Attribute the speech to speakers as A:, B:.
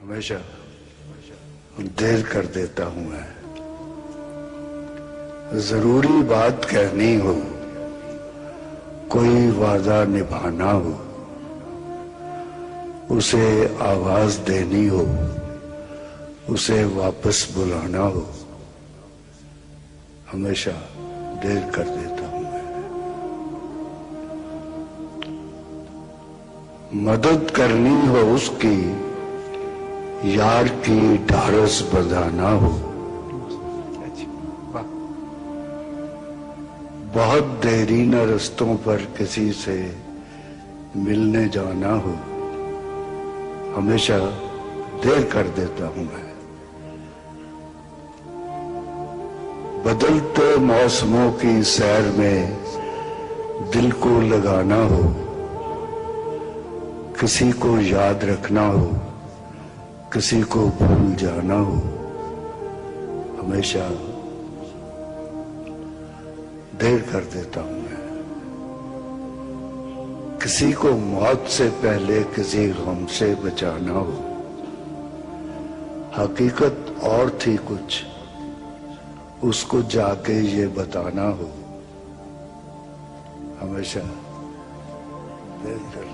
A: हमेशा देर कर देता हूं मैं। जरूरी बात कहनी हो, कोई वादा निभाना हो, उसे आवाज देनी हो, उसे वापस बुलाना हो, हमेशा देर कर देता हूं मैं। मदद करनी हो उसकी, यार की ढारस बंधाना हो, बहुत देरी न रस्तों पर किसी से मिलने जाना हो, हमेशा देर कर देता हूं मैं। बदलते मौसमों की सैर में दिल को लगाना हो, किसी को याद रखना हो, किसी को भूल जाना हो, हमेशा देर कर देता हूं मैं। किसी को मौत से पहले किसी गम से बचाना हो, हकीकत और थी कुछ, उसको जाके ये बताना हो, हमेशा देर कर